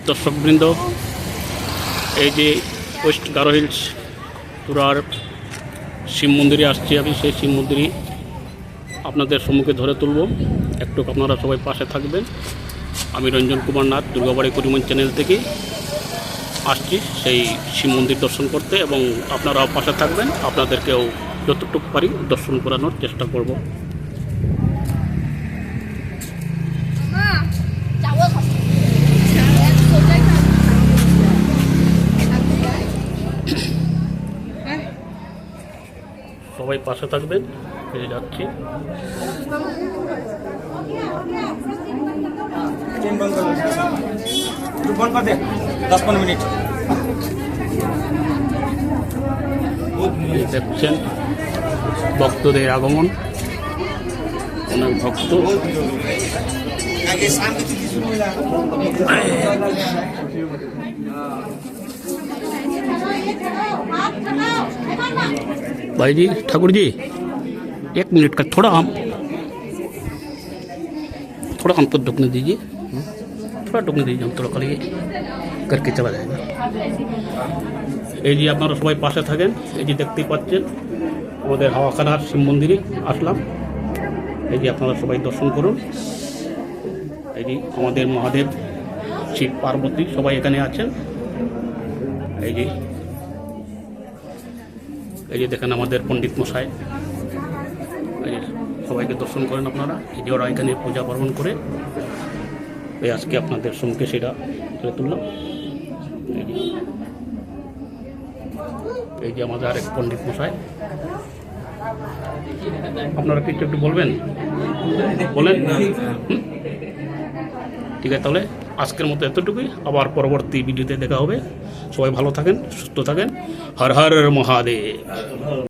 দর্শকবৃন্দ, এই যে ওয়েস্ট গারো হিলস পুরার শিব মন্দিরে আসছি আমি। সেই শিব মন্দিরই আপনাদের সম্মুখে ধরে তুলব। একটু আপনারা সবাই পাশে থাকবেন। আমি রঞ্জন কুমার নাথ দুর্গাবাড়ি করিমগঞ্জ চ্যানেল থেকে আসছি সেই শিব মন্দির দর্শন করতে, এবং আপনারাও পাশে থাকবেন। আপনাদেরকেও যতটুকু পারি দর্শন করানোর চেষ্টা করব। সবাই পাশে থাকবেন। পেয়ে যাচ্ছি। দেখছেন ভক্তদের আগমন, অনেক ভক্ত। भाई जी, ठाकुर जी, 1 मिनट का थोड़ा हमको ढुकने दीजिए, थोड़ा ढुकने दीजिए, हम थोड़ा करिए करके चला जाएगा। এই যে আপনারা সবাই পাশে থাকেন। এই যে দেখতেই পাচ্ছেন আমাদের হাওয়াখানার শিব মন্দিরে আসলাম। এই যে আপনারা সবাই দর্শন করুন। এই যে আমাদের মহাদেব, শিব পার্বতী সবাই এখানে আছেন। এই যে দেখেন আমাদের পণ্ডিত মশাই। এই সবাইকে দর্শন করেন আপনারা। এই যে ওরা এখানে পূজা পার্বণ করে এই আজকে আপনাদের সম্মুখে সেটা তুলে তুললাম। এই যে আমাদের আরেক পণ্ডিত মশাই। আপনারা কিছু একটু বলবেন? বলেন। ঠিক আছে, তাহলে আজকের মতো এতটুকুই। আবার পরবর্তী ভিডিওতে দেখা হবে। সবাই ভালো থাকেন, সুস্থ থাকেন। হর হর মহাদেব।